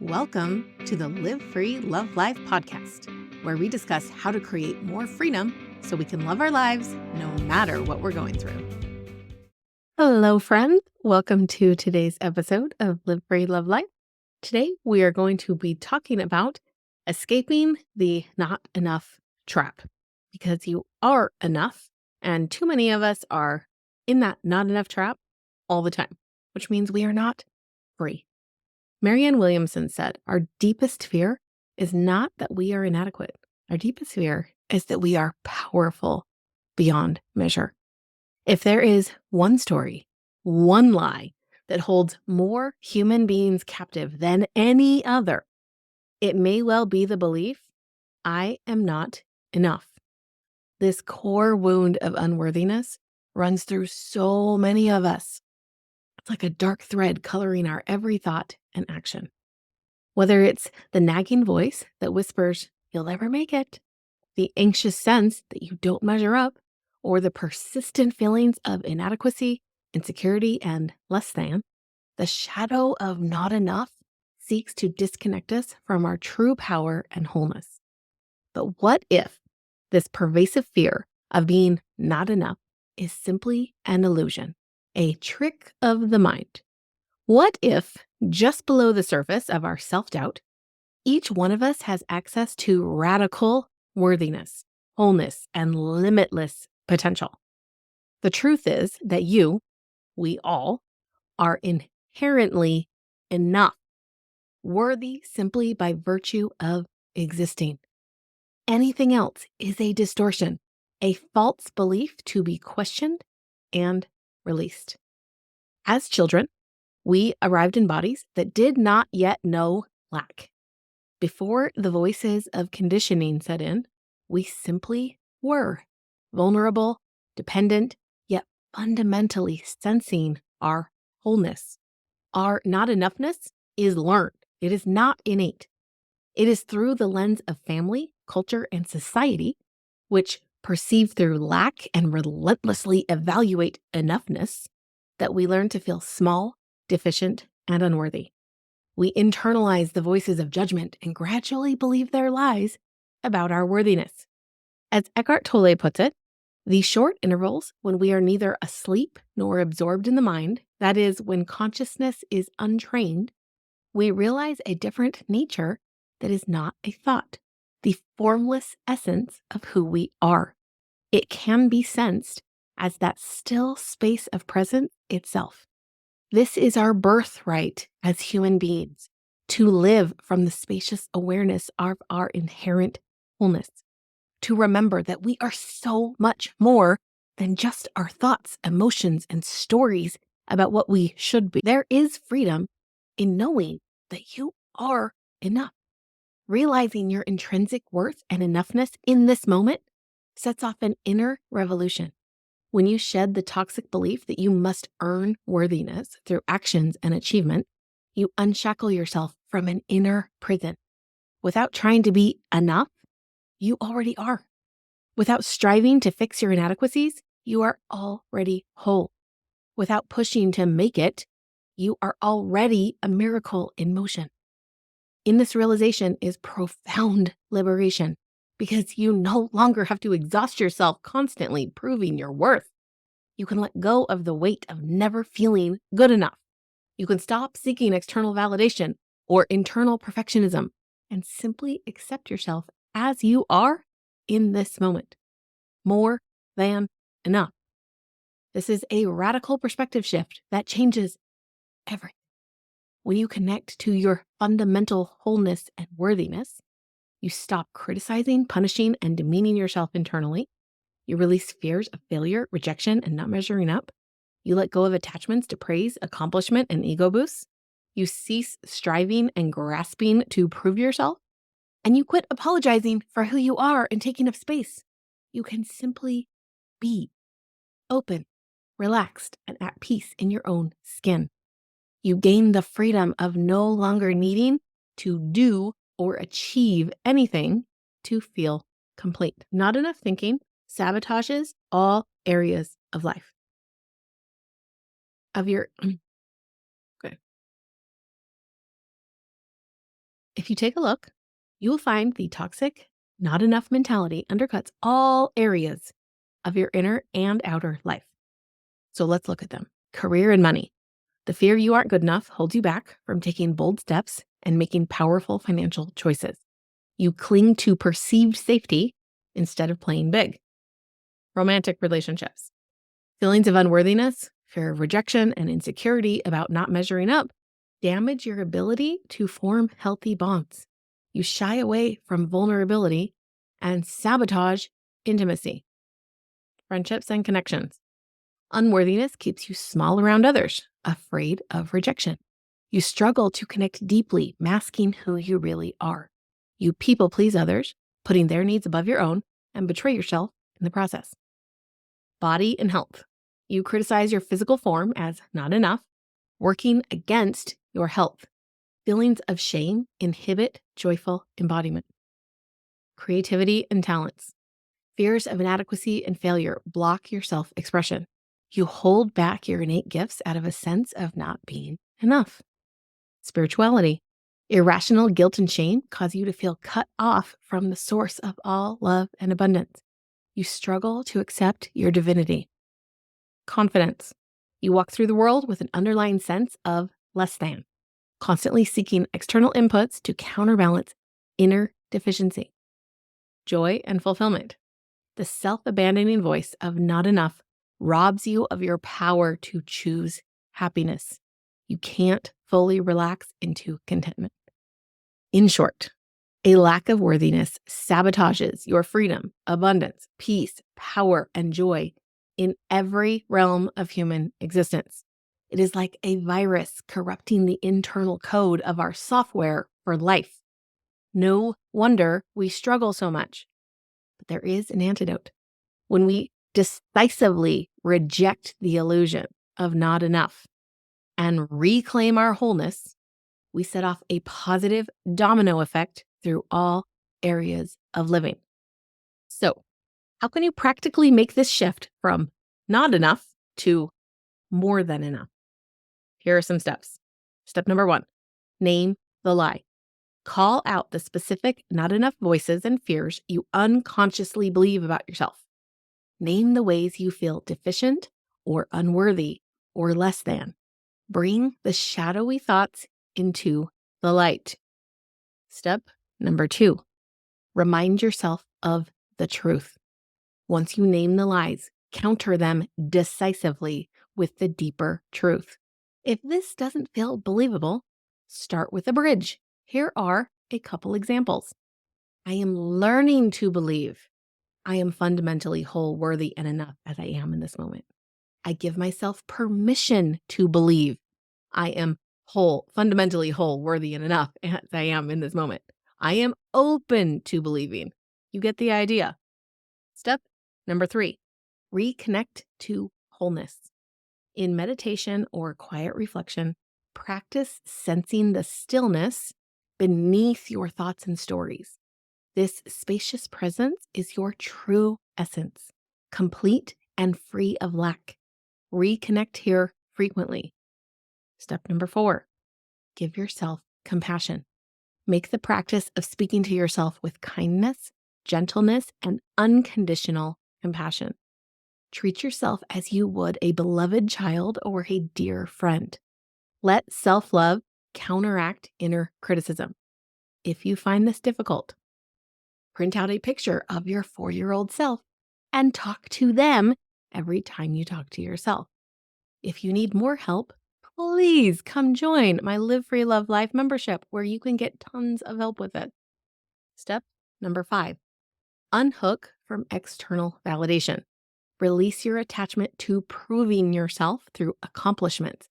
Welcome to the Live Free, Love Life podcast, where we discuss how to create more freedom so we can love our lives no matter what we're going through. Hello, friends. Welcome to today's episode of Live Free, Love Life. Today, we are going to be talking about escaping the not enough trap, because you are enough, and too many of us are in that not enough trap all the time, which means we are not free. Marianne Williamson said, "Our deepest fear is not that we are inadequate. Our deepest fear is that we are powerful beyond measure." If there is one story, one lie that holds more human beings captive than any other, it may well be the belief, I am not enough. This core wound of unworthiness runs through so many of us. It's like a dark thread coloring our every thought and action. Whether it's the nagging voice that whispers, you'll never make it, the anxious sense that you don't measure up, or the persistent feelings of inadequacy, insecurity, and less than, the shadow of not enough seeks to disconnect us from our true power and wholeness. But what if this pervasive fear of being not enough is simply an illusion, a trick of the mind? What if, just below the surface of our self-doubt, each one of us has access to radical worthiness, wholeness, and limitless potential? The truth is that we all, are inherently enough, worthy simply by virtue of existing. Anything else is a distortion, a false belief to be questioned and released. As children, we arrived in bodies that did not yet know lack. Before the voices of conditioning set in, we simply were vulnerable, dependent, yet fundamentally sensing our wholeness. Our not enoughness is learned. It is not innate. It is through the lens of family, culture, and society, which perceive through lack and relentlessly evaluate enoughness, that we learn to feel small, deficient, and unworthy. We internalize the voices of judgment and gradually believe their lies about our worthiness. As Eckhart Tolle puts it, the short intervals when we are neither asleep nor absorbed in the mind, that is, when consciousness is untrained, we realize a different nature that is not a thought, the formless essence of who we are. It can be sensed as that still space of presence itself. This is our birthright as human beings, to live from the spacious awareness of our inherent wholeness, to remember that we are so much more than just our thoughts, emotions, and stories about what we should be. There is freedom in knowing that you are enough. Realizing your intrinsic worth and enoughness in this moment sets off an inner revolution. When you shed the toxic belief that you must earn worthiness through actions and achievement, you unshackle yourself from an inner prison. Without trying to be enough, you already are. Without striving to fix your inadequacies, you are already whole. Without pushing to make it, you are already a miracle in motion. In this realization is profound liberation, because you no longer have to exhaust yourself constantly proving your worth. You can let go of the weight of never feeling good enough. You can stop seeking external validation or internal perfectionism and simply accept yourself as you are in this moment. More than enough. This is a radical perspective shift that changes everything. When you connect to your fundamental wholeness and worthiness, you stop criticizing, punishing, and demeaning yourself internally. You release fears of failure, rejection, and not measuring up. You let go of attachments to praise, accomplishment, and ego boosts. You cease striving and grasping to prove yourself. And you quit apologizing for who you are and taking up space. You can simply be open, relaxed, and at peace in your own skin. You gain the freedom of no longer needing to do or achieve anything to feel complete. Not enough thinking sabotages all areas of life. Of your If you take a look, you will find the toxic, not enough mentality undercuts all areas of your inner and outer life. So let's look at them. Career and money. The fear you aren't good enough holds you back from taking bold steps and making powerful financial choices. You cling to perceived safety instead of playing big. Romantic relationships. Feelings of unworthiness, fear of rejection, and insecurity about not measuring up damage your ability to form healthy bonds. You shy away from vulnerability and sabotage intimacy. Friendships and connections. Unworthiness keeps you small around others, afraid of rejection. You struggle to connect deeply, masking who you really are. You people please others, putting their needs above your own, and betray yourself in the process. Body and health. You criticize your physical form as not enough, working against your health. Feelings of shame inhibit joyful embodiment. Creativity and talents. Fears of inadequacy and failure block your self-expression. You hold back your innate gifts out of a sense of not being enough. Spirituality. Irrational guilt and shame cause you to feel cut off from the source of all love and abundance. You struggle to accept your divinity. Confidence. You walk through the world with an underlying sense of less than, constantly seeking external inputs to counterbalance inner deficiency. Joy and fulfillment. The self-abandoning voice of not enough robs you of your power to choose happiness. You can't fully relax into contentment. In short, a lack of worthiness sabotages your freedom, abundance, peace, power, and joy in every realm of human existence. It is like a virus corrupting the internal code of our software for life. No wonder we struggle so much. But there is an antidote. When we decisively reject the illusion of not enough and reclaim our wholeness, we set off a positive domino effect through all areas of living. So, how can you practically make this shift from not enough to more than enough? Here are some steps. Step number 1, name the lie. Call out the specific not enough voices and fears you unconsciously believe about yourself. Name the ways you feel deficient or unworthy or less than. Bring the shadowy thoughts into the light. Step number 2, remind yourself of the truth. Once you name the lies, counter them decisively with the deeper truth. If this doesn't feel believable, start with a bridge. Here are a couple examples. I am learning to believe I am fundamentally whole, worthy, and enough as I am in this moment. I give myself permission to believe I am whole, fundamentally whole, worthy, and enough as I am in this moment. I am open to believing. You get the idea. Step number 3, reconnect to wholeness. In meditation or quiet reflection, practice sensing the stillness beneath your thoughts and stories. This spacious presence is your true essence, complete and free of lack. Reconnect here frequently. Step number 4, give yourself compassion. Make the practice of speaking to yourself with kindness, gentleness, and unconditional compassion. Treat yourself as you would a beloved child or a dear friend. Let self-love counteract inner criticism. If you find this difficult, print out a picture of your 4-year-old self and talk to them every time you talk to yourself. If you need more help, please come join my Live Free Love Life membership where you can get tons of help with it. Step number 5, unhook from external validation. Release your attachment to proving yourself through accomplishments,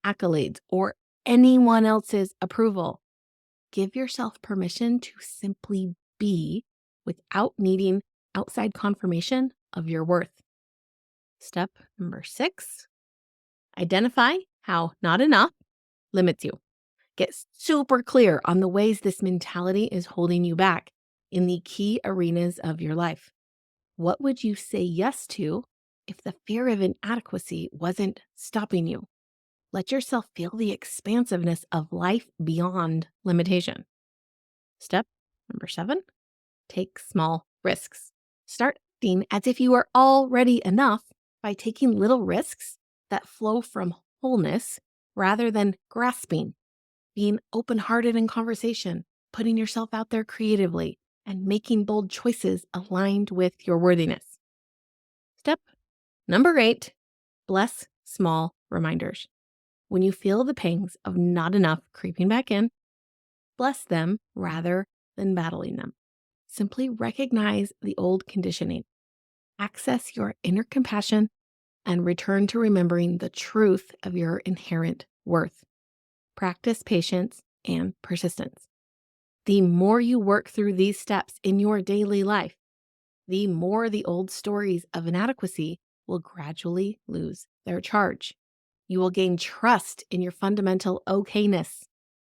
accolades, or anyone else's approval. Give yourself permission to simply be without needing outside confirmation of your worth. Step number 6, identify how not enough limits you. Get super clear on the ways this mentality is holding you back in the key arenas of your life. What would you say yes to if the fear of inadequacy wasn't stopping you? Let yourself feel the expansiveness of life beyond limitation. Step number 7, take small risks. Start acting as if you are already enough by taking little risks that flow from wholeness rather than grasping, being open-hearted in conversation, putting yourself out there creatively, and making bold choices aligned with your worthiness. Step number 8, bless small reminders. When you feel the pangs of not enough creeping back in, bless them rather than battling them. Simply recognize the old conditioning, access your inner compassion, and return to remembering the truth of your inherent worth. Practice patience and persistence. The more you work through these steps in your daily life, the more the old stories of inadequacy will gradually lose their charge. You will gain trust in your fundamental okayness,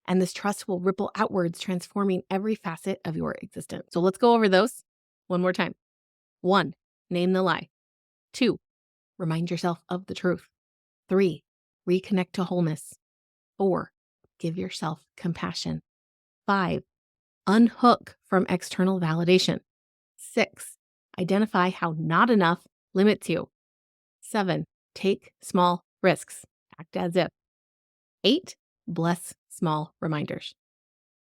and this trust will ripple outwards, transforming every facet of your existence. So let's go over those one more time. 1, name the lie. 2, remind yourself of the truth. 3, reconnect to wholeness. 4, give yourself compassion. 5, unhook from external validation. 6, identify how not enough limits you. 7, take small risks. Act as if. 8, bless small reminders.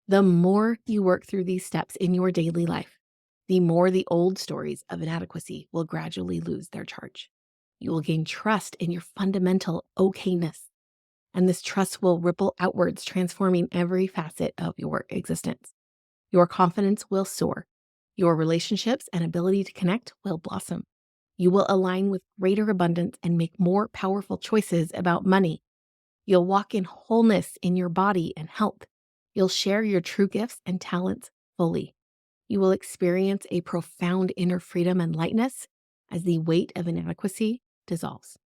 The more you work through these steps in your daily life, the more the old stories of inadequacy will gradually lose their charge. You will gain trust in your fundamental okayness, and this trust will ripple outwards, transforming every facet of your existence. Your confidence will soar. Your relationships and ability to connect will blossom. You will align with greater abundance and make more powerful choices about money. You'll walk in wholeness in your body and health. You'll share your true gifts and talents fully. You will experience a profound inner freedom and lightness as the weight of inadequacy dissolves.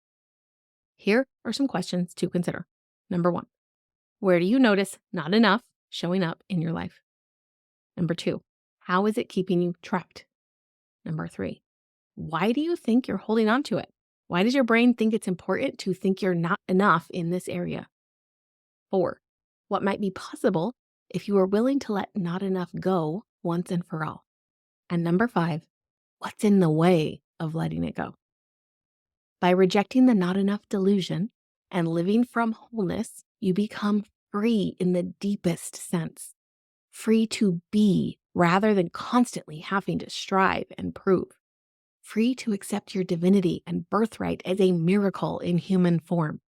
Here are some questions to consider. Number 1, where do you notice not enough showing up in your life? Number 2, how is it keeping you trapped? Number 3, why do you think you're holding on to it? Why does your brain think it's important to think you're not enough in this area? 4, what might be possible if you are willing to let not enough go once and for all? And number 5, what's in the way of letting it go? By rejecting the not enough delusion and living from wholeness, you become free in the deepest sense. Free to be rather than constantly having to strive and prove. Free to accept your divinity and birthright as a miracle in human form.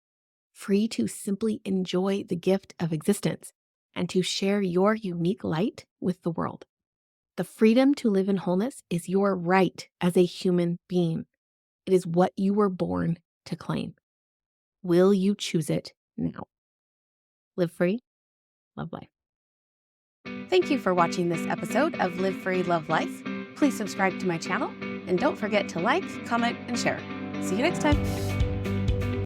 Free to simply enjoy the gift of existence and to share your unique light with the world. The freedom to live in wholeness is your right as a human being. It is what you were born to claim. Will you choose it now? Live free, love life. Thank you for watching this episode of Live Free, Love Life. Please subscribe to my channel and don't forget to like, comment, and share. See you next time.